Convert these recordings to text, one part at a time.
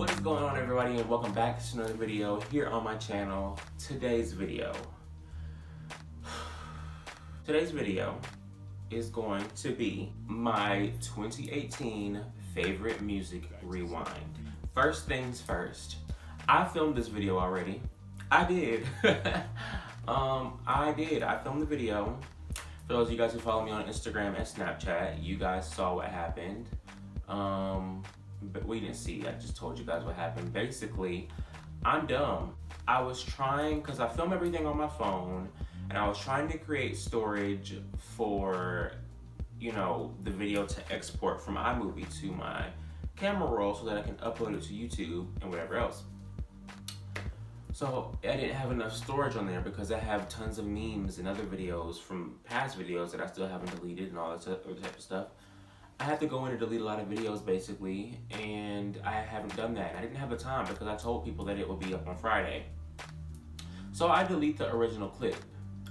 What is going on, everybody, and welcome back to another video here on my channel. Today's video is going to be my 2018 favorite music rewind. First things first, I filmed this video already. I did. I filmed the video. For those of you guys who follow me on Instagram and Snapchat, you guys saw what happened. But we didn't see, I just told you guys what happened. Basically, I'm dumb. I was trying, because I film everything on my phone, and I was trying to create storage for, the video to export from iMovie to my camera roll so that I can upload it to YouTube and whatever else. So I didn't have enough storage on there because I have tons of memes and other videos from past videos that I still haven't deleted and all that other type of stuff. I had to go in and delete a lot of videos basically, and I haven't done that. I didn't have the time because I told people that it would be up on Friday. So I deleted the original clip.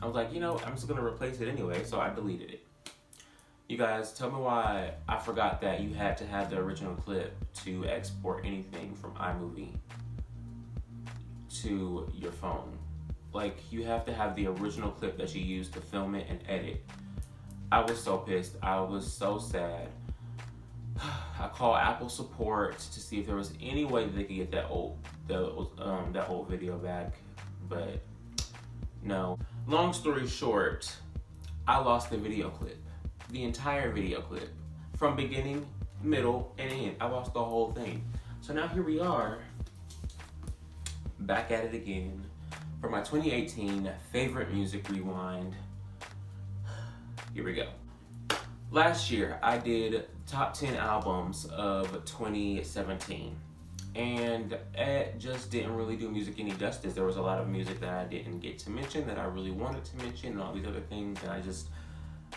I was like, I'm just gonna replace it anyway, so I deleted it. You guys, tell me why I forgot that you had to have the original clip to export anything from iMovie to your phone. Like, you have to have the original clip that you used to film it and edit. I was so pissed. I was so sad. I called Apple support to see if there was any way that they could get that old video back, but no. Long story short, I lost the video clip, the entire video clip, from beginning, middle, and end. I lost the whole thing. So now here we are, back at it again for my 2018 favorite music rewind. Here we go. Last year, I did top 10 albums of 2017, and it just didn't really do music any justice. There was a lot of music that I didn't get to mention that I really wanted to mention, and all these other things, and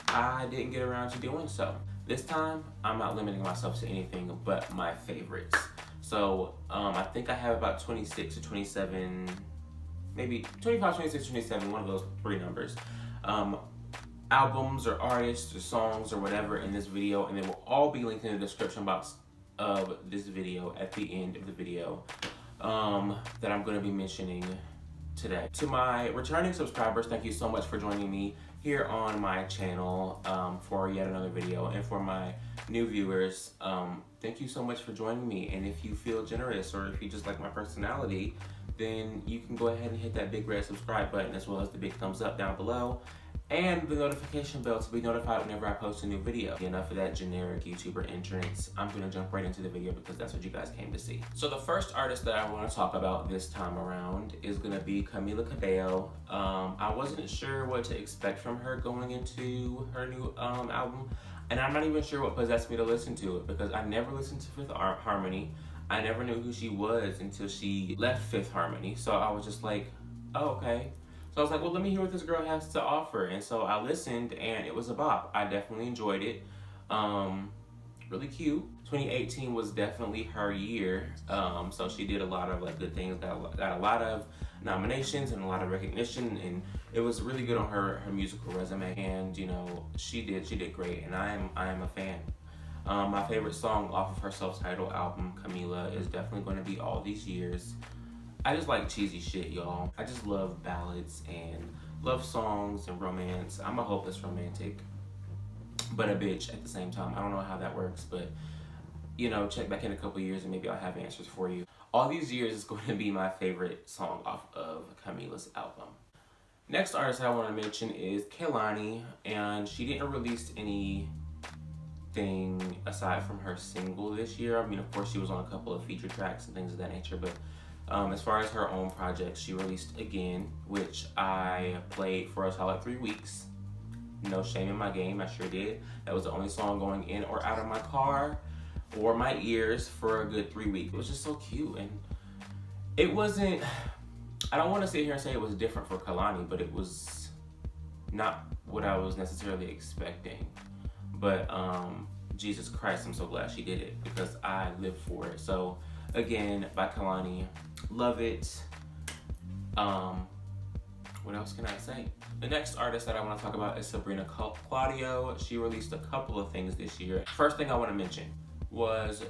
I didn't get around to doing so. This time, I'm not limiting myself to anything but my favorites. So I think I have about 26 or 27, maybe 25, 26, 27, one of those three numbers. Albums or artists or songs or whatever in this video, and they will all be linked in the description box of this video at the end of the video that I'm going to be mentioning today. To my returning subscribers, thank you so much for joining me here on my channel for yet another video, and for my new viewers, thank you so much for joining me. And if you feel generous, or if you just like my personality, then you can go ahead and hit that big red subscribe button, as well as the big thumbs up down below, and the notification bell to be notified whenever I post a new video. Enough of that generic YouTuber entrance. I'm gonna jump right into the video because that's what you guys came to see. So the first artist that I wanna talk about this time around is gonna be Camila Cabello. I wasn't sure what to expect from her going into her new album, and I'm not even sure what possessed me to listen to it, because I never listened to Fifth Harmony. I never knew who she was until she left Fifth Harmony, so I was just like, oh, okay. So I was like, well, let me hear what this girl has to offer. And so I listened, and it was a bop. I definitely enjoyed it. Really cute. 2018 was definitely her year. So she did a lot of good things, got a lot of nominations and a lot of recognition, and it was really good on her musical resume. And she did great, and I am a fan. My favorite song off of her self-titled album, Camila, is definitely going to be All These Years. I just like cheesy shit, y'all. I just love ballads and love songs and romance. I'm a hopeless romantic, but a bitch at the same time. I don't know how that works, but check back in a couple years and maybe I'll have answers for you. All These Years is going to be my favorite song off of Camila's album. Next artist I want to mention is Kehlani, and she didn't release anything aside from her single this year. I mean, of course, she was on a couple of feature tracks and things of that nature, but as far as her own projects, she released Again, which I played for a solid 3 weeks. No shame in my game, I sure did. That was the only song going in or out of my car or my ears for a good 3 weeks. It was just so cute, and it wasn't, I don't want to sit here and say it was different for Kehlani, but it was not what I was necessarily expecting. But Jesus Christ, I'm so glad she did it, because I live for it. So Again by Kehlani, love it. What else can I say? The next artist that I want to talk about is Sabrina Claudio. She released a couple of things this year. First thing I want to mention was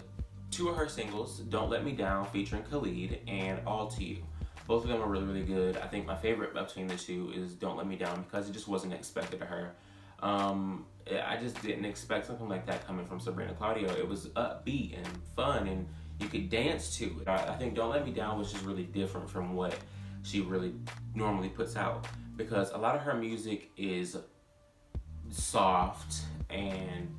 two of her singles, Don't Let Me Down featuring Khalid and All To You. Both of them are really, really good. I think my favorite between the two is Don't Let Me Down because it just wasn't expected of her. I just didn't expect something like that coming from Sabrina Claudio. It was upbeat and fun and you could dance to it. I think Don't Let Me Down was just really different from what she really normally puts out because a lot of her music is soft and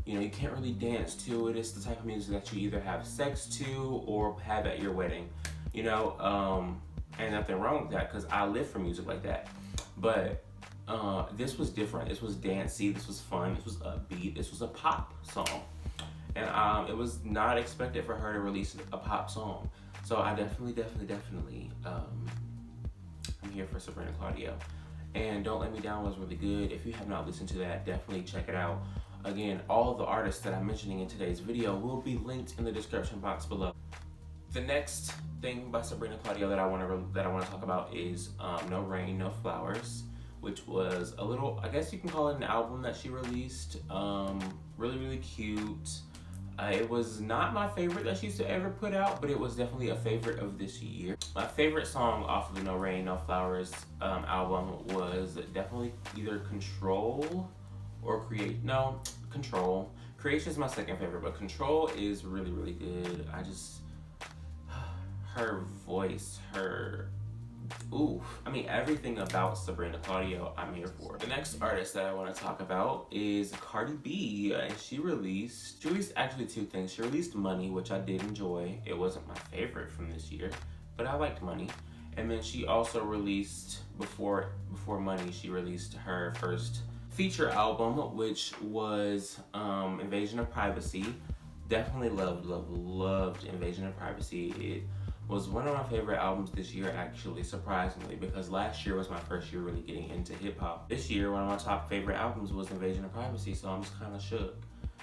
you can't really dance to it. It's the type of music that you either have sex to or have at your wedding, and nothing wrong with that because I live for music like that. But this was different. This was dancey. This was fun. This was upbeat. This was a pop song. And it was not expected for her to release a pop song. So I definitely, I'm here for Sabrina Claudio. And Don't Let Me Down was really good. If you have not listened to that, definitely check it out. Again, all of the artists that I'm mentioning in today's video will be linked in the description box below. The next thing by Sabrina Claudio that I want to talk about is No Rain, No Flowers, which was a little, I guess you can call it an album that she released. Really, really cute. It was not my favorite that she's ever put out, but it was definitely a favorite of this year. My favorite song off of the No Rain, No Flowers album was definitely either Control or Control. Creation is my second favorite, but Control is really, really good. Her voice, everything about Sabrina Claudio, I'm here for. The next artist that I want to talk about is Cardi B, and she released actually two things. She released Money, which I did enjoy. It wasn't my favorite from this year, but I liked Money. And then she also released, before Money, she released her first feature album, which was Invasion of Privacy. Definitely loved Invasion of Privacy. It was one of my favorite albums this year, actually, surprisingly, because last year was my first year really getting into hip-hop. This year, one of my top favorite albums was Invasion of Privacy, so I'm just kind of shook.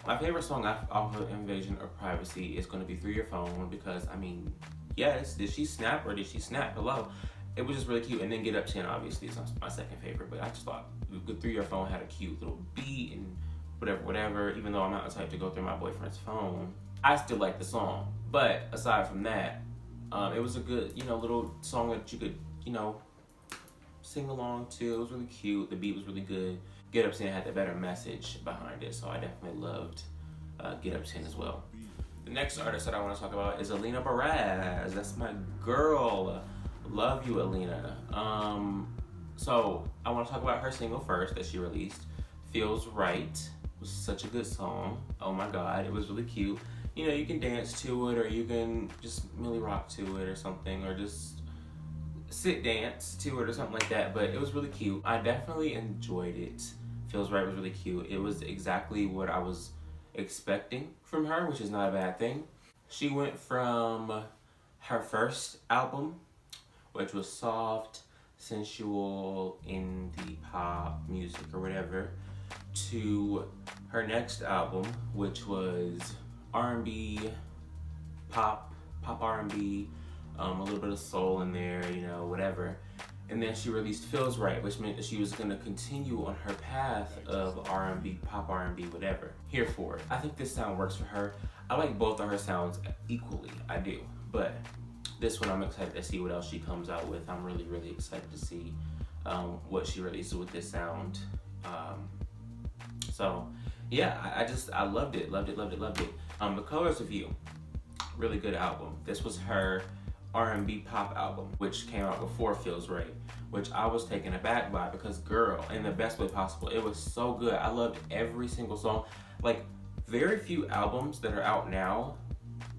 My favorite song off of Invasion of Privacy is going to be Through Your Phone, because, yes, did she snap or did she snap? Hello. It was just really cute, and then Get Up 10, obviously, is my second favorite, but I just thought Through Your Phone had a cute little beat and whatever, even though I'm not the type to go through my boyfriend's phone. I still like the song, but aside from that, it was a good, little song that you could, sing along to. It was really cute. The beat was really good. Get Up 10 had the better message behind it, so I definitely loved Get Up 10 as well. The next artist that I want to talk about is Alina Baraz. That's my girl. Love you, Alina. So I want to talk about her single first that she released. Feels Right. It was such a good song. Oh my God, it was really cute. You can dance to it, or you can just Millie rock to it or something, or just sit dance to it or something like that, but it was really cute. I definitely enjoyed it. Feels Right was really cute. It was exactly what I was expecting from her, which is not a bad thing. She went from her first album, which was soft, sensual, indie pop music or whatever, to her next album, which was R&B, pop R&B, a little bit of soul in there, whatever. And then she released Feels Right, which meant that she was going to continue on her path of R&B, pop R&B, whatever. Here for it. I think this sound works for her. I like both of her sounds equally, I do. But this one I'm excited to see what else she comes out with. I'm really, really excited to see what she releases with this sound. So yeah, I loved it. The Colors of You, really good album. This was her R&B pop album, which came out before Feels Right, which I was taken aback by because, girl, in the best way possible, it was so good. I loved every single song. Like, very few albums that are out now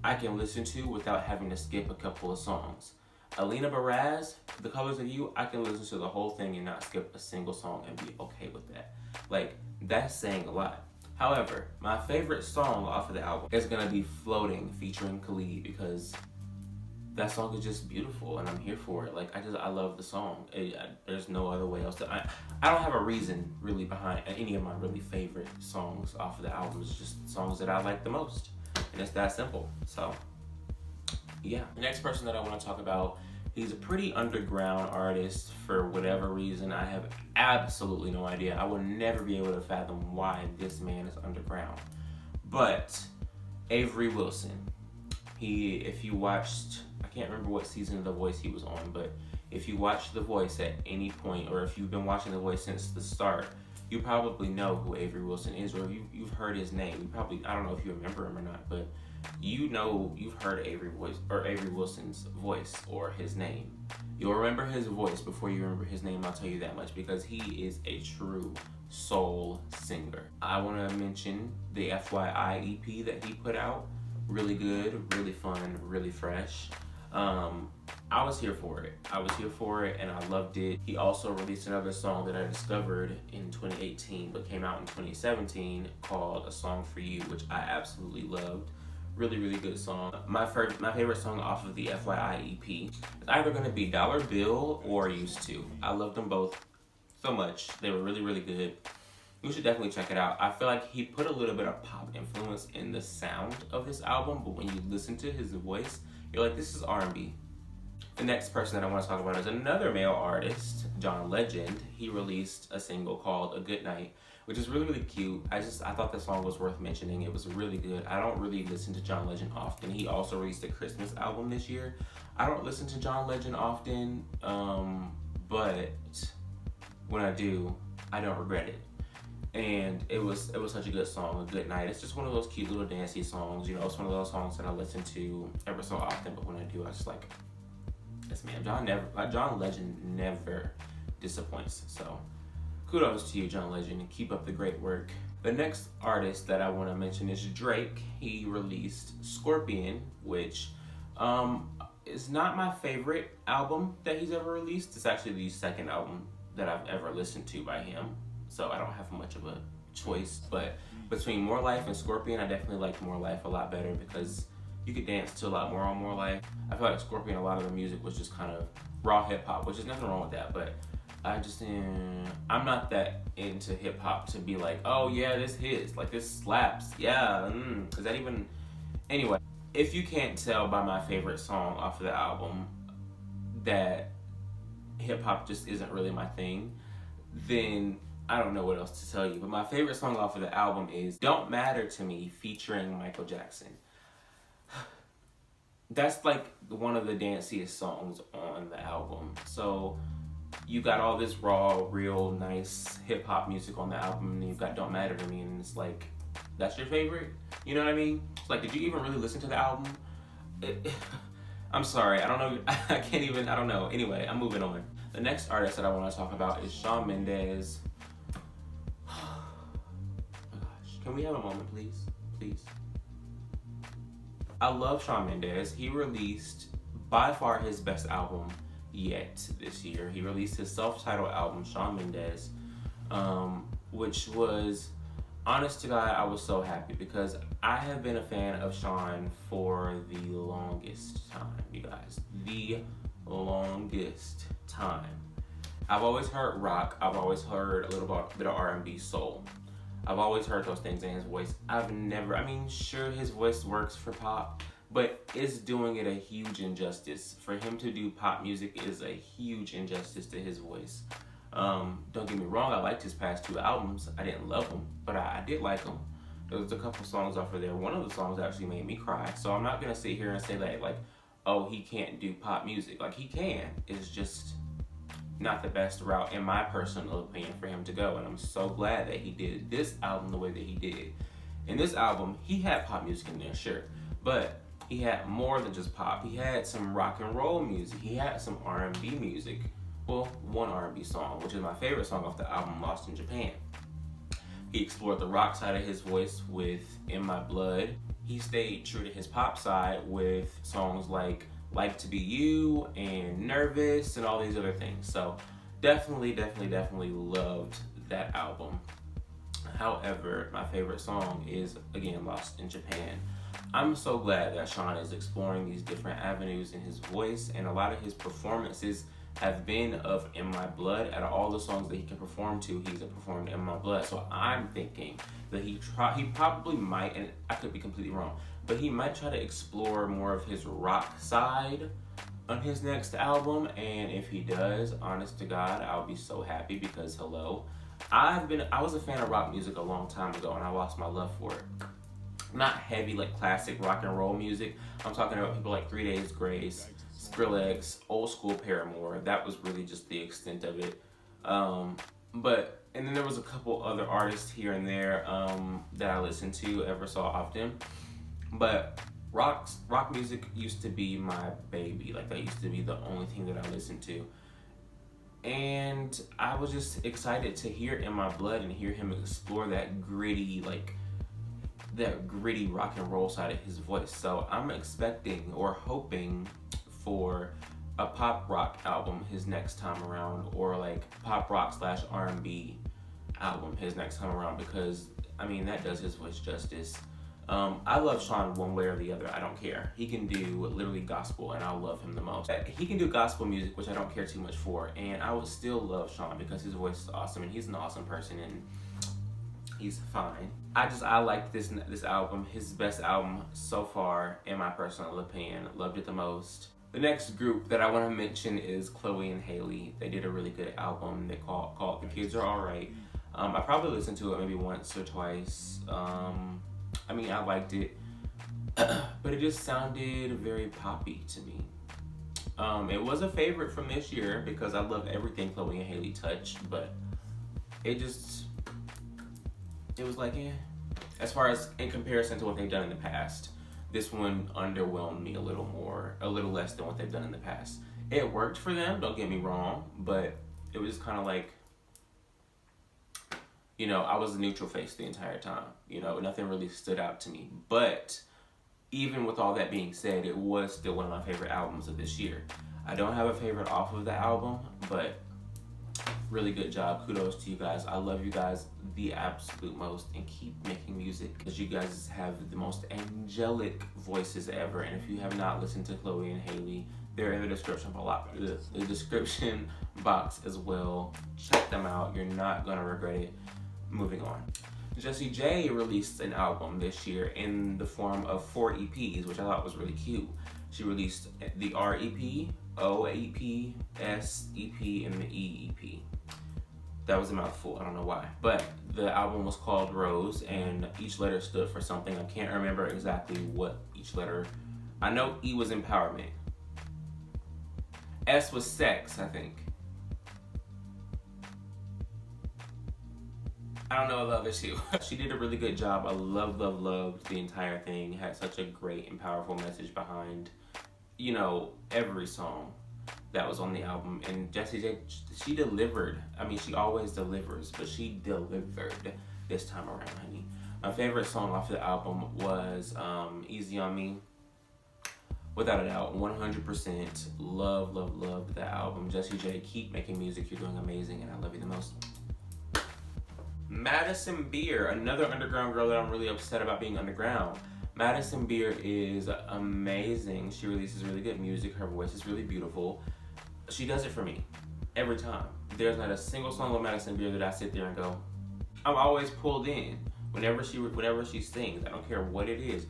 I can listen to without having to skip a couple of songs. Alina Baraz, The Colors of You, I can listen to the whole thing and not skip a single song and be okay with that. Like, that's saying a lot. However, my favorite song off of the album is gonna be Floating featuring Khalid, because that song is just beautiful and I'm here for it. Like, I love the song. There's no other way else I don't have a reason really behind any of my really favorite songs off of the album. It's just songs that I like the most. And it's that simple. So, yeah. The next person that I want to talk about, he's a pretty underground artist for whatever reason. I have absolutely no idea. I will never be able to fathom why this man is underground. But Avery Wilson. If you watched, I can't remember what season of The Voice he was on, but if you watched The Voice at any point, or if you've been watching The Voice since the start, you probably know who Avery Wilson is, or you've heard his name. You probably, I don't know if you remember him or not, but you know you've heard Avery Wilson's voice or his name. You'll remember his voice before you remember his name, I'll tell you that much, because he is a true soul singer. I want to mention the FYI EP that he put out. Really good, really fun, really fresh. I was here for it. And I loved it. He also released another song that I discovered in 2018 but came out in 2017 called A Song for You, which I absolutely loved. Really, really good song. My favorite song off of the FYI EP is either going to be Dollar Bill or Used To. I loved them both so much. They were really, really good. You should definitely check it out. I feel like he put a little bit of pop influence in the sound of this album, but when you listen to his voice, you're like, this is R&B. The next person that I want to talk about is another male artist, John Legend. He released a single called A Good Night, which is really, really cute. I thought the song was worth mentioning. It was really good. I don't really listen to John Legend often. He also released a Christmas album this year. I don't listen to John Legend often, but when I do, I don't regret it. And it was such a good song, A Good Night. It's just one of those cute little dancey songs. You know, it's one of those songs that I listen to ever so often, but when I do, I just like, yes, man, John Legend never disappoints. So kudos to you, John Legend, and keep up the great work. The next artist that I want to mention is Drake. He released Scorpion, which is not my favorite album that he's ever released. It's actually the second album that I've ever listened to by him, so I don't have much of a choice. But between More Life and Scorpion, I definitely liked More Life a lot better because you could dance to a lot more on More Life. I feel like Scorpion, a lot of the music was just kind of raw hip hop, which is nothing wrong with that, but I'm not that into hip hop to be like, oh yeah, this hits, like this slaps, yeah, is that even, anyway. If you can't tell by my favorite song off of the album that hip hop just isn't really my thing, then I don't know what else to tell you. But my favorite song off of the album is Don't Matter to Me featuring Michael Jackson. That's like one of the danciest songs on the album. So you got all this raw, real nice hip hop music on the album, and you've got Don't Matter to Me, and it's like, that's your favorite? You know what I mean? It's like, did you even really listen to the album? I'm sorry, I don't know. I don't know. Anyway, I'm moving on. The next artist that I want to talk about is Shawn Mendes. Oh my gosh. Can we have a moment, please? Please. I love Shawn Mendes. He released by far his best album yet this year. He released his self-titled album, Shawn Mendes, which was, honest to God, I was so happy because I have been a fan of Shawn for the longest time, you guys. The longest time. I've always heard rock. I've always heard a little bit of R&B, soul. I've always heard those things in his voice. Sure, his voice works for pop, but it's doing it a huge injustice. For him to do pop music is a huge injustice to his voice. Don't get me wrong, I liked his past two albums. I didn't love them, but I did like them. There was a couple songs off of there. One of the songs actually made me cry. So I'm not gonna sit here and say that, like, oh, he can't do pop music. Like, he can. It's just not the best route, in my personal opinion, for him to go. And I'm so glad that he did this album the way that he did. In this album, he had pop music in there, sure, but he had more than just pop. He had some rock and roll music. He had some R&B music. Well, one R&B song, which is my favorite song off the album, Lost in Japan. He explored the rock side of his voice with In My Blood. He stayed true to his pop side with songs like to Be You and Nervous and all these other things. So definitely loved that album. However, my favorite song is, again, Lost in Japan. I'm so glad that Shawn is exploring these different avenues in his voice, and a lot of his performances have been of In My Blood. Out of all the songs that he can perform to, he's performed In My Blood. So I'm thinking that he probably might, and I could be completely wrong, but he might try to explore more of his rock side on his next album. And if he does, honest to God, I'll be so happy because hello, I was a fan of rock music a long time ago and I lost my love for it. not heavy like classic rock and roll music. I'm talking about people like 3 Days Grace, Skrillex, old school Paramore. That was really just the extent of it. But and then there was a couple other artists here and there that I listened to ever so often. But rock music used to be my baby. Like that used to be the only thing that I listened to. And I was just excited to hear In My Blood and hear him explore that gritty rock and roll side of his voice. So I'm expecting or hoping for a pop rock album his next time around, or like pop rock / R&B album his next time around, because I mean that does his voice justice. I love Sean one way or the other. I don't care. He can do literally gospel, and I'll love him the most. He can do gospel music, which I don't care too much for, and I would still love Sean because his voice is awesome, and he's an awesome person, and he's fine. I liked this album, his best album so far, in my personal opinion. Loved it the most. The next group that I want to mention is Chloe and Halle. They did a really good album. They called The Kids Are Alright. I probably listened to it maybe once or twice. I mean, I liked it, but it just sounded very poppy to me. It was a favorite from this year because I love everything Chloe and Halle touched, but it was like, as far as in comparison to what they've done in the past, this one underwhelmed me a little less than what they've done in the past. It worked for them, don't get me wrong, but it was kind of like, you know, I was a neutral face the entire time. You know, nothing really stood out to me. But even with all that being said, it was still one of my favorite albums of this year. I don't have a favorite off of the album, but really good job. Kudos to you guys. I love you guys the absolute most, and keep making music because you guys have the most angelic voices ever. And if you have not listened to Chloe and Halle, they're in the description box as well. Check them out. You're not gonna regret it. Moving on. Jessie J released an album this year in the form of 4 EPs, which I thought was really cute. She released the R EP, O EP, S EP, and the E EP. That was a mouthful, I don't know why. But the album was called Rose, and each letter stood for something. I can't remember exactly what each letter. I know E was empowerment. S was sex, I think. I don't know the other two. She did a really good job. I loved the entire thing. Had such a great and powerful message behind, you know, every song that was on the album. And Jessie J, she delivered. I mean, she always delivers, but she delivered this time around, honey. My favorite song off the album was Easy on Me. Without a doubt, 100%. Love that album. Jessie J, keep making music. You're doing amazing, and I love you the most. Madison Beer, another underground girl that I'm really upset about being underground. Madison Beer is amazing. She releases really good music. Her voice is really beautiful. She does it for me every time. There's not a single song with Madison Beer that I sit there and go, I'm always pulled in. Whenever she sings, I don't care what it is,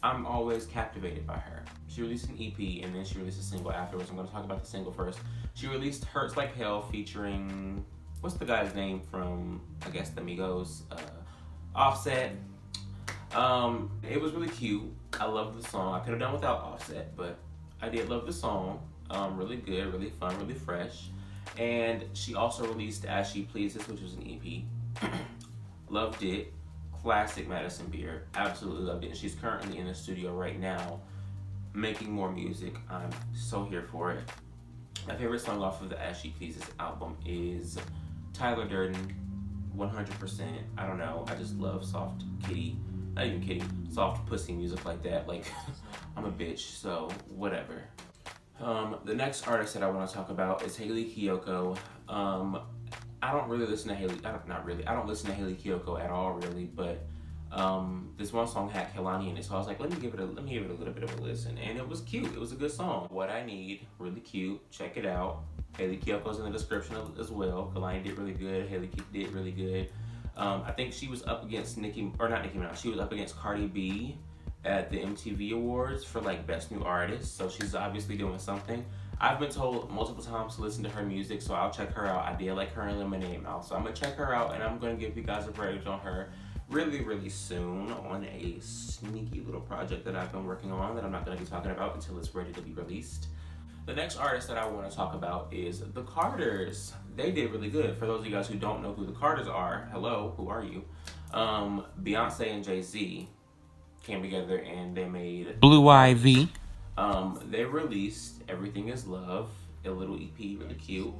I'm always captivated by her. She released an EP and then she released a single afterwards. I'm going to talk about the single first. She released Hurts Like Hell featuring, what's the guy's name from, I guess, the Migos? Offset. It was really cute. I loved the song. I could have done without Offset, but I did love the song. Really good, really fun, really fresh. And she also released As She Pleases, which was an EP. Loved it. Classic Madison Beer. Absolutely loved it. And she's currently in the studio right now making more music. I'm so here for it. My favorite song off of the As She Pleases album is Tyler Durden, 100%. I don't know. I just love soft kitty, not even kitty, soft pussy music like that. Like, I'm a bitch, so whatever. The next artist that I want to talk about is Hayley Kiyoko. I don't really listen to Hayley. I don't listen to Hayley Kiyoko at all, really. But this one song had Kehlani in it, so I was like, let me give it a little bit of a listen, and it was cute. It was a good song. What I Need, really cute. Check it out. Hayley Kiyoko's in the description as well. Kehlani did really good. Hayley did really good. I think she was up against She was up against Cardi B at the MTV Awards for like Best New Artist. So she's obviously doing something. I've been told multiple times to listen to her music, so I'll check her out. I did like her in Lemonade Mouth, so I'm gonna check her out and I'm gonna give you guys a verdict on her. really soon on a sneaky little project that I've been working on that I'm not going to be talking about until it's ready to be released. The next artist that I want to talk about is the Carters. They did really good. For those of you guys who don't know who the Carters are, hello, who are you? Beyonce and Jay-Z came together and they made Blue Ivy. They released Everything Is Love, a little EP, really cute.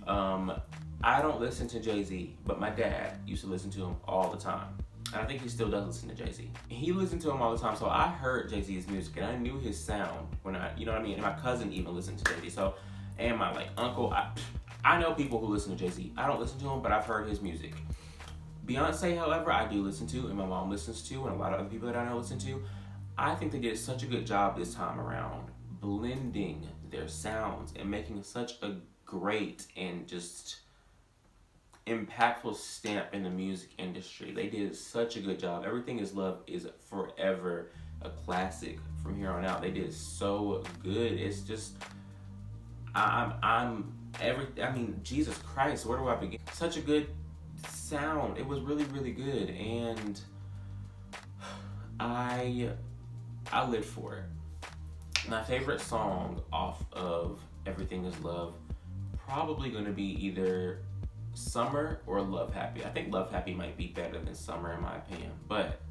I don't listen to Jay-Z, but my dad used to listen to him all the time. And I think he still does listen to Jay-Z. He listened to him all the time, so I heard Jay-Z's music and I knew his sound when you know what I mean? And my cousin even listened to Jay-Z. So, and my uncle, I know people who listen to Jay-Z. I don't listen to him, but I've heard his music. Beyonce, however, I do listen to, and my mom listens to, and a lot of other people that I know listen to. I think they did such a good job this time around blending their sounds and making such a great and just impactful stamp in the music industry. They did such a good job. Everything Is Love is forever a classic from here on out. They did so good. It's just Jesus Christ, where do I begin? Such a good sound. It was really good, and I lived for it. My favorite song off of Everything Is Love probably going to be either Summer or Love Happy. I think Love Happy might be better than Summer in my opinion, but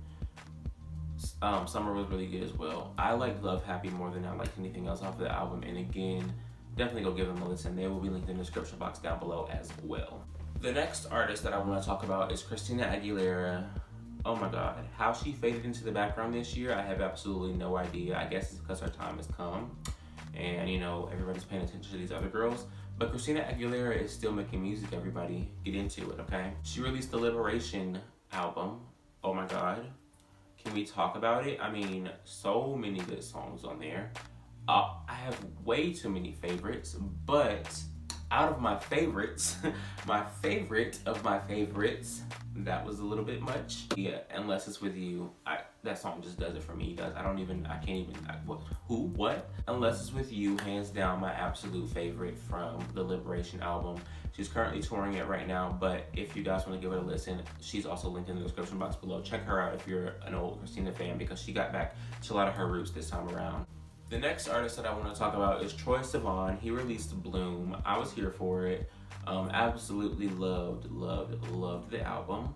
Summer was really good as well. I like Love Happy more than I like anything else off the album, and again, definitely go give them a listen. They will be linked in the description box down below as well. The next artist that I want to talk about is Christina Aguilera. Oh my God, how she faded into the background this year, I have absolutely no idea. I guess it's because her time has come and you know, everybody's paying attention to these other girls. But Christina Aguilera is still making music, everybody. Get into it, okay? She released the Liberation album. Oh my God. Can we talk about it? I mean, so many good songs on there. I have way too many favorites, but out of my favorites, my favorite of my favorites, that was a little bit much. Yeah, Unless It's With You, that song just does it for me. What? Unless It's With You, hands down my absolute favorite from the Liberation album. She's currently touring it right now, but if you guys want to give it a listen, she's also linked in the description box below. Check her out if you're an old Christina fan, because she got back to a lot of her roots this time around. The next artist that I want to talk about is Troye Sivan. He released Bloom. I was here for it. Absolutely loved the album.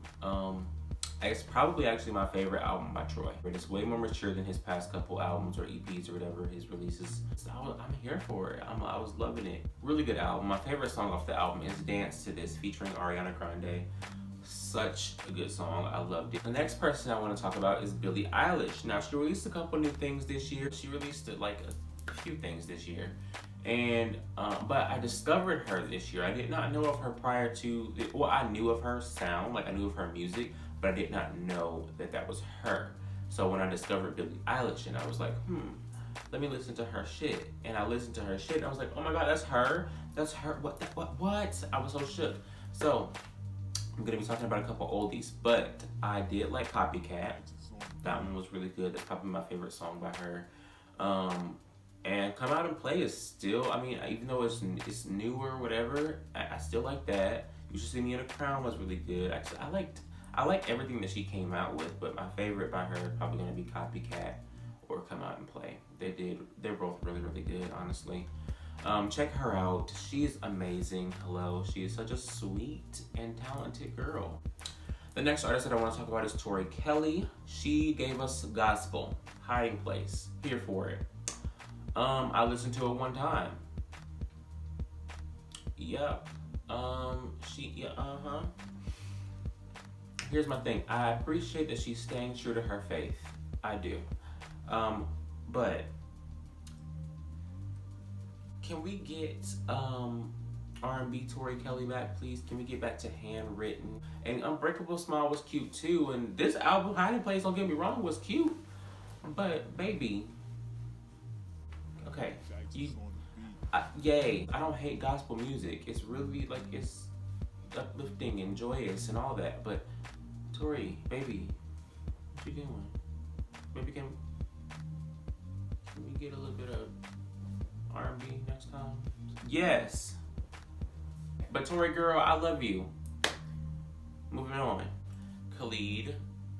It's probably actually my favorite album by Troye. It's way more mature than his past couple albums or EPs or whatever his releases. So I'm here for it. I was loving it. Really good album. My favorite song off the album is Dance to This featuring Ariana Grande. Such a good song. I loved it. The next person I want to talk about is Billie Eilish. Now, she released a couple new things this year. She released like a few things this year. And but I discovered her this year. I did not know of her prior to, well, I knew of her sound, like I knew of her music, but I did not know that was her. So when I discovered Billie Eilish, and I was like, let me listen to her shit. And I listened to her shit and I was like, oh my God, that's her? That's her? What? I was so shook. So I'm gonna be talking about a couple oldies, but I did like Copycat. That one was really good. That's probably my favorite song by her. And Come Out and Play is still, I mean, even though it's newer or whatever, I still like that. You Should See Me in a Crown was really good. Actually, I like everything that she came out with, but my favorite by her is probably gonna be Copycat or Come Out and Play. They're both really good, honestly. Check her out. She's amazing. Hello. She is such a sweet and talented girl. The next artist that I want to talk about is Tori Kelly. She gave us Gospel, Hiding Place. Here for it. I listened to it one time. Yep. Here's my thing. I appreciate that she's staying true to her faith. I do. But can we get R&B Tori Kelly back, please? Can we get back to Handwritten? And Unbreakable Smile was cute too. And this album, Hiding Place, don't get me wrong, was cute. But baby, okay, yay! I don't hate gospel music. It's really like it's uplifting and joyous and all that. But Tori, baby, what you doing? Maybe can we get a little bit of R&B next time? Yes. But Tori girl, I love you. Moving on. Khalid,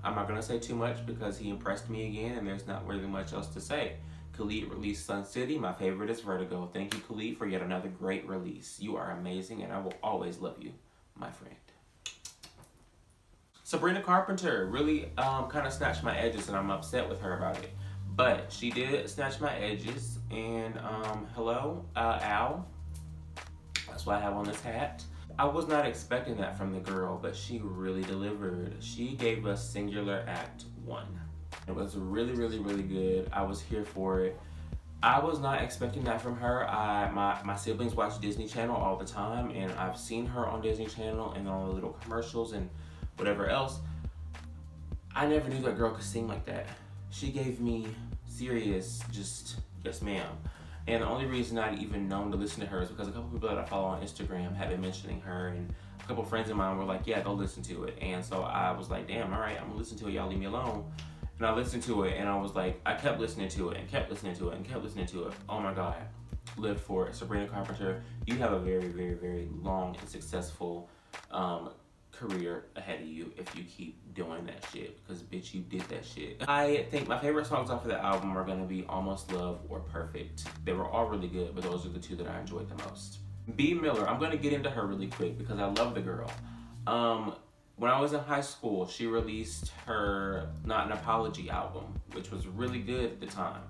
I'm not gonna say too much because he impressed me again and there's not really much else to say. Khalid released Sun City. My favorite is Vertigo. Thank you, Khalid, for yet another great release. You are amazing and I will always love you, my friend. Sabrina Carpenter really kind of snatched my edges and I'm upset with her about it. But she did snatch my edges and hello, Al. That's what I have on this hat. I was not expecting that from the girl, but she really delivered. She gave us Singular Act 1. It was really, really, really good. I was here for it. I was not expecting that from her. My siblings watch Disney Channel all the time, and I've seen her on Disney Channel and on the little commercials and whatever else. I never knew that girl could sing like that. She gave me serious, just, yes ma'am. And the only reason I'd even known to listen to her is because a couple people that I follow on Instagram had been mentioning her, and a couple friends of mine were like, yeah, go listen to it. And so I was like, damn, all right, I'm gonna listen to it, y'all leave me alone. And I listened to it, and I was like, I kept listening to it, and kept listening to it, and kept listening to it. Oh my God, lived for it. Sabrina Carpenter, you have a very, very, very long and successful career ahead of you if you keep doing that shit, because bitch, you did that shit. I think my favorite songs off of the album are gonna be Almost Love or Perfect. They were all really good, but those are the two that I enjoyed the most. B. Miller, I'm gonna get into her really quick because I love the girl. When I was in high school, she released her Not an Apology album, which was really good at the time.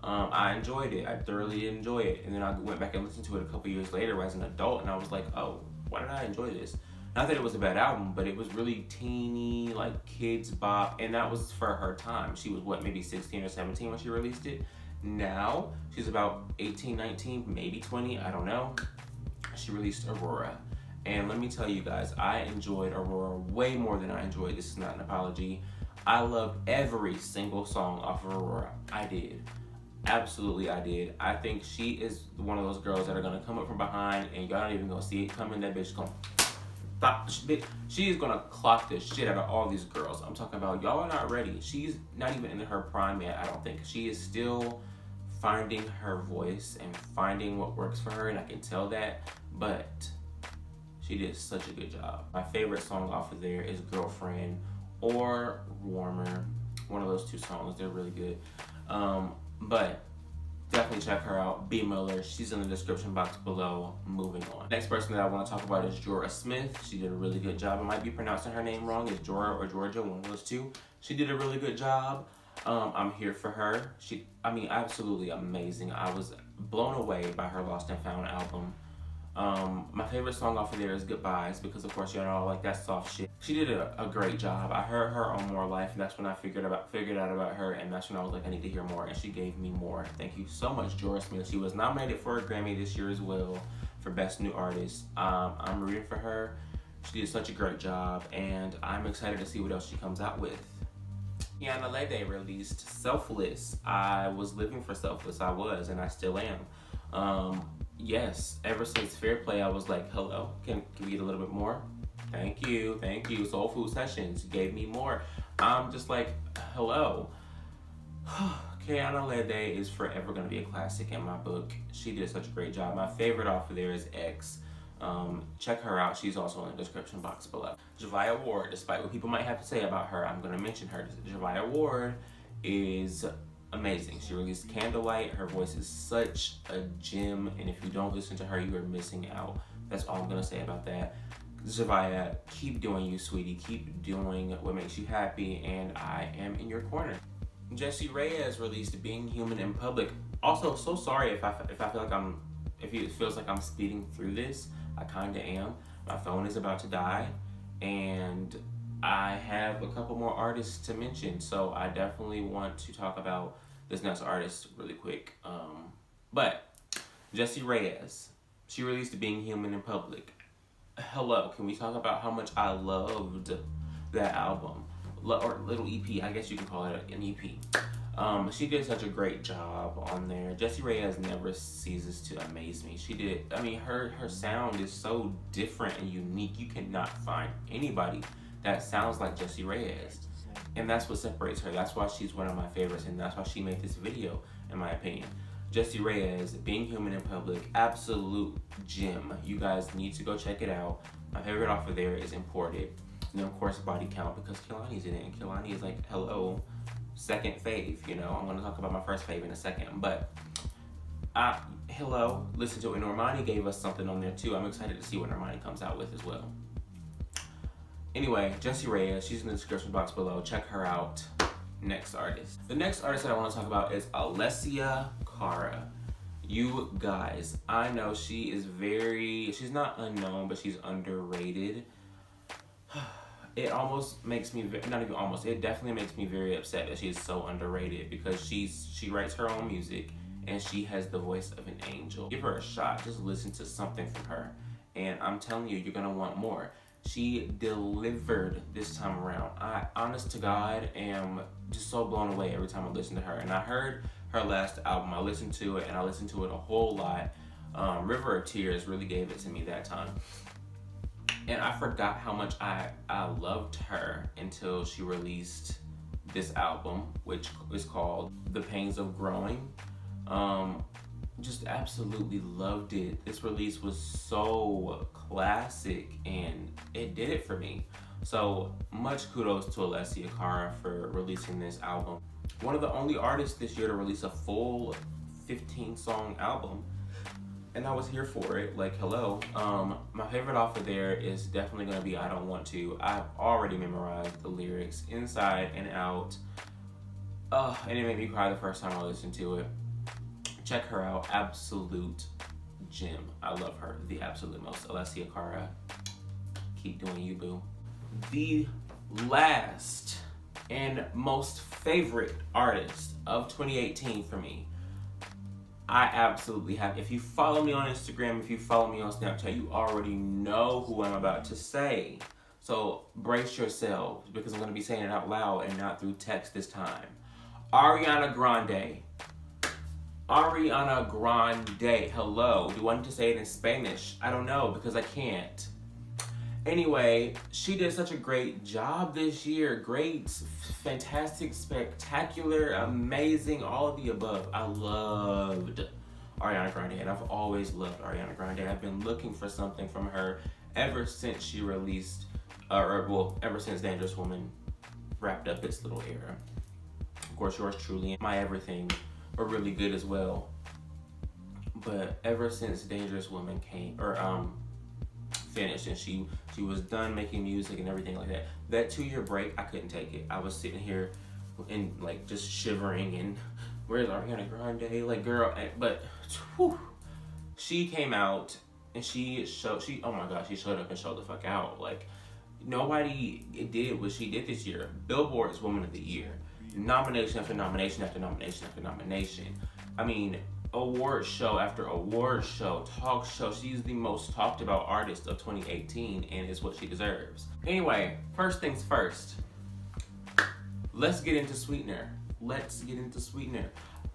I enjoyed it. I thoroughly did enjoy it. And then I went back and listened to it a couple years later as an adult, and I was like, oh, why did I enjoy this? Not that it was a bad album, but it was really teeny, like kids bop, and that was for her time. She was, what, maybe 16 or 17 when she released it? Now, she's about 18, 19, maybe 20, I don't know. She released Aurora. And let me tell you guys, I enjoyed Aurora way more than I enjoyed This Is Not an Apology. I loved every single song off of Aurora. I did. Absolutely, I did. I think she is one of those girls that are gonna come up from behind and y'all not even gonna see it coming. That bitch gonna stop. She is gonna clock the shit out of all these girls. I'm talking about, y'all are not ready. She's not even in her prime yet, I don't think. She is still finding her voice and finding what works for her, and I can tell that, but she did such a good job. My favorite song off of there is Girlfriend or Warmer. One of those two songs, they're really good. But definitely check her out, B. Miller. She's in the description box below. Moving on. Next person that I want to talk about is Jorah Smith. She did a really good job. I might be pronouncing her name wrong. It's Jorah or Georgia, one of those two. She did a really good job. I'm here for her. Absolutely amazing. I was blown away by her Lost and Found album. My favorite song off of there is Goodbyes, because of course y'all know I like that soft shit. She did a great job. I heard her on More Life, and that's when I figured out about her, and that's when I was like, I need to hear more, and she gave me more. Thank you so much, Jorah Smith. She was nominated for a Grammy this year as well for Best New Artist. I'm rooting for her. She did such a great job, and I'm excited to see what else she comes out with. Kiana Lede released Selfless. I was living for Selfless. I was, and I still am. Yes, ever since Fair Play, I was like, hello, can we get a little bit more? Thank you. Soul Food Sessions gave me more. I'm just like, hello. Kiana Lede is forever going to be a classic in my book. She did such a great job. My favorite off of there is X. Check her out. She's also in the description box below. Javia Ward, despite what people might have to say about her, I'm going to mention her. Javia Ward is amazing. She released Candlelight. Her voice is such a gem, and if you don't listen to her, you are missing out. That's all I'm gonna say about that. Javia, keep doing you, sweetie. Keep doing what makes you happy, and I am in your corner. Jessie Reyez released Being Human in Public. Also, so sorry if it feels like I'm speeding through this. I kinda am. My phone is about to die, and I have a couple more artists to mention, so I definitely want to talk about this next artist really quick. But Jessie Reyez, she released Being Human in Public. Hello, can we talk about how much I loved that album? Or little EP, I guess you can call it an EP. She did such a great job on there. Jessie Reyez never ceases to amaze me. Her sound is so different and unique. You cannot find anybody that sounds like Jessie Reyez. And that's what separates her. That's why she's one of my favorites, and that's why she made this video, in my opinion. Jessie Reyez, Being Human in Public, absolute gem. You guys need to go check it out. My favorite off of there is Imported. And then of course Body Count, because Kehlani's in it, and Kehlani is like, hello, second fave, you know. I'm gonna talk about my first fave in a second, but hello, listen to it. And Normani gave us something on there too. I'm excited to see what Normani comes out with as well. Anyway, Jessie Reyez, she's in the description box below. Check her out. Next artist. The next artist that I want to talk about is Alessia Cara. You guys, I know she's not unknown, but she's underrated. It almost makes me, not even almost, it definitely makes me very upset that she is so underrated, because she writes her own music and she has the voice of an angel. Give her a shot. Just listen to something from her, and I'm telling you, you're gonna want more. She delivered this time around. I, honest to God, am just so blown away every time I listen to her. And I heard her last album. I listened to it, and I listened to it a whole lot. River of Tears really gave it to me that time. And I forgot how much I loved her until she released this album, which is called The Pains of Growing. Just absolutely loved it. This release was so classic, and it did it for me. So much kudos to Alessia Cara for releasing this album. One of the only artists this year to release a full 15-song album, and I was here for it. Like, hello. My favorite off of there is definitely gonna be I Don't Want To. I've already memorized the lyrics inside and out. And it made me cry the first time I listened to it. Check her out. Absolute gem. I love her the absolute most. Alessia Cara. Keep doing you, boo. The last and most favorite artist of 2018 for me, I absolutely have. If you follow me on Instagram, if you follow me on Snapchat, you already know who I'm about to say. So brace yourselves, because I'm going to be saying it out loud and not through text this time. Ariana Grande. Ariana Grande. Hello. Do you want to say it in Spanish? I don't know, because I can't. Anyway, she did such a great job this year. Great, fantastic, spectacular, amazing, all of the above. I loved Ariana Grande, and I've always loved Ariana Grande. I've been looking for something from her ever since she released, ever since Dangerous Woman wrapped up its little era. Of course, yours truly and My Everything were really good as well. But ever since Dangerous Woman finished and she was done making music and everything like that, that 2-year break, I couldn't take it. I was sitting here and like just shivering and where's Ariana Grande? Like, girl, but whew, she came out and oh my gosh, she showed up and showed the fuck out. Like, nobody did what she did this year. Billboard's Woman of the Year. Nomination after nomination after nomination after nomination. I mean, award show after award show, talk show. She's the most talked about artist of 2018, and it's what she deserves. Anyway, first things first. Let's get into Sweetener.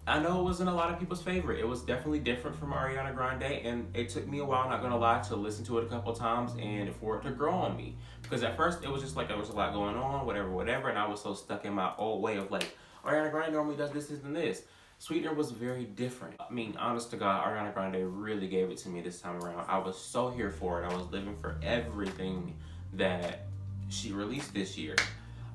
I know it wasn't a lot of people's favorite. It was definitely different from Ariana Grande, and it took me a while, not gonna lie, to listen to it a couple times and for it to grow on me. Because at first it was just like there was a lot going on, whatever, and I was so stuck in my old way of like, Ariana Grande normally does this and this. Sweetener was very different. I mean, honest to God, Ariana Grande really gave it to me this time around. I was so here for it. I was living for everything that she released this year.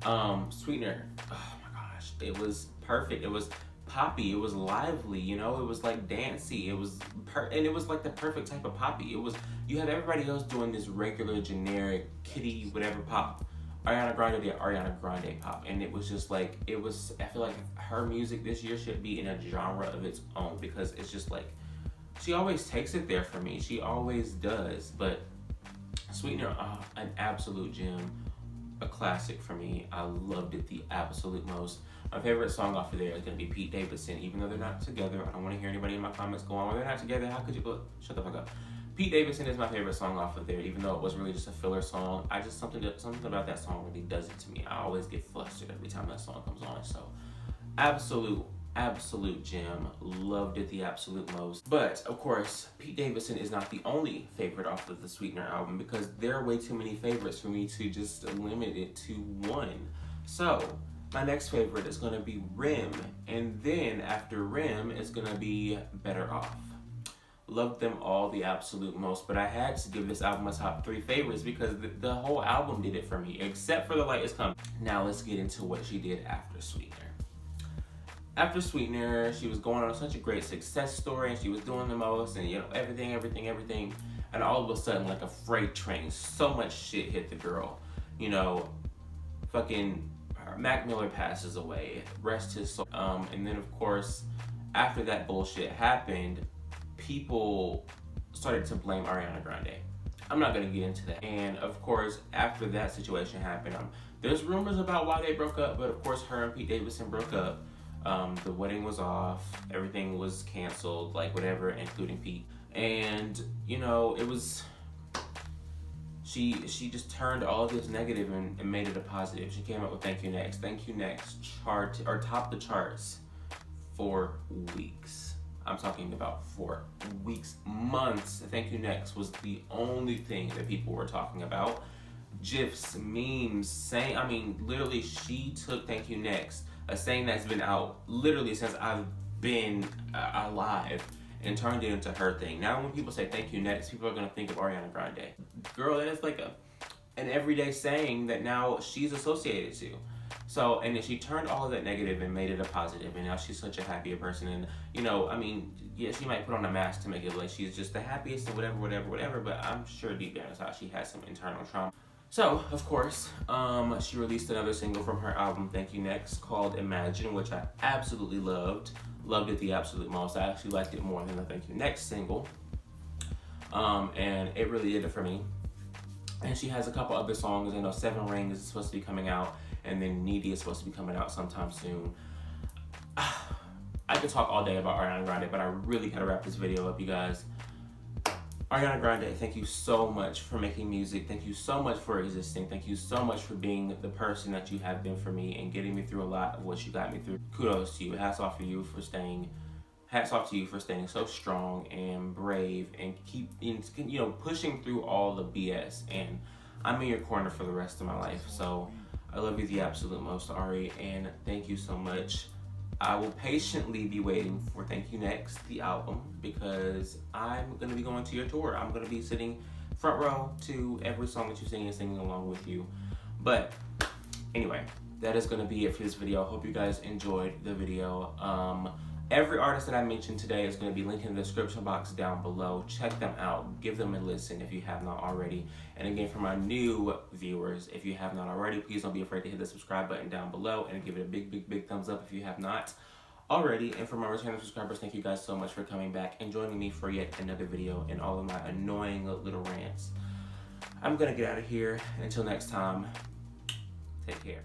Sweetener, oh my gosh, it was perfect. It was poppy, it was lively, you know, it was like dancey, it was and it was like the perfect type of poppy. It was, you had everybody else doing this regular generic kitty whatever pop. Ariana Grande did Ariana Grande pop, and it was just like, I feel like her music this year should be in a genre of its own, because it's just like, she always takes it there for me. She always does. But Sweetener, an absolute gem, a classic for me. I loved it the absolute most. My favorite song off of there is going to be Pete Davidson, even though they're not together. I don't want to hear anybody in my comments go on, well, they're not together, how could you go? Shut the fuck up. Pete Davidson is my favorite song off of there, even though it was really just a filler song. I just, something about that song really does it to me. I always get flustered every time that song comes on. So, absolute gem. Loved it the absolute most. But, of course, Pete Davidson is not the only favorite off of the Sweetener album, because there are way too many favorites for me to just limit it to one. So, my next favorite is going to be Rim, and then after Rim is going to be Better Off. Loved them all the absolute most, but I had to give this album a top 3 favorites because the whole album did it for me, except for The Light Is Coming. Now let's get into what she did after Sweetener. After Sweetener, she was going on such a great success story, and she was doing the most, and you know, everything. And all of a sudden, like a freight train, so much shit hit the girl. You know, fucking Mac Miller passes away, rest his soul. And then of course, after that bullshit happened, people started to blame Ariana Grande. I'm not gonna get into that. And of course, after that situation happened, there's rumors about why they broke up, but of course, her and Pete Davidson broke up. The wedding was off, everything was canceled, like whatever, including Pete. And you know, it was, she just turned all of this negative and made it a positive. She came up with Thank You Next. Thank You Next topped the charts for weeks. I'm talking about for weeks, months. Thank You Next was the only thing that people were talking about. GIFs, memes, literally she took Thank You Next, a saying that's been out literally since I've been alive, and turned it into her thing. Now when people say Thank You Next, people are gonna think of Ariana Grande. Girl, that is like an everyday saying that now she's associated to. So, and then she turned all of that negative and made it a positive, and now she's such a happier person. And you know, yeah, she might put on a mask to make it like she's just the happiest and whatever, but I'm sure deep down inside she has some internal trauma. So, of course, she released another single from her album, Thank You Next, called Imagine, which I absolutely loved. Loved it the absolute most. I actually liked it more than the Thank You Next single. And it really did it for me. And she has a couple other songs. I know Seven Ring is supposed to be coming out, and then Needy is supposed to be coming out sometime soon. I could talk all day about Ariana Grande, but I really gotta wrap this video up, you guys. Ariana Grande, thank you so much for making music. Thank you so much for existing. Thank you so much for being the person that you have been for me and getting me through a lot of what you got me through. Kudos to you. Hats off to you for staying so strong and brave and pushing through all the BS. And I'm in your corner for the rest of my life. So I love you the absolute most, Ari, and thank you so much. I will patiently be waiting for Thank You Next, the album, because I'm going to be going to your tour. I'm going to be sitting front row to every song that you sing and singing along with you. But anyway, that is going to be it for this video. I hope you guys enjoyed the video. Every artist that I mentioned today is going to be linked in the description box down below. Check them out. Give them a listen if you have not already. And again, for my new viewers, if you have not already, please don't be afraid to hit the subscribe button down below and give it a big thumbs up if you have not already. And for my returning subscribers, thank you guys so much for coming back and joining me for yet another video and all of my annoying little rants. I'm going to get out of here. Until next time, take care.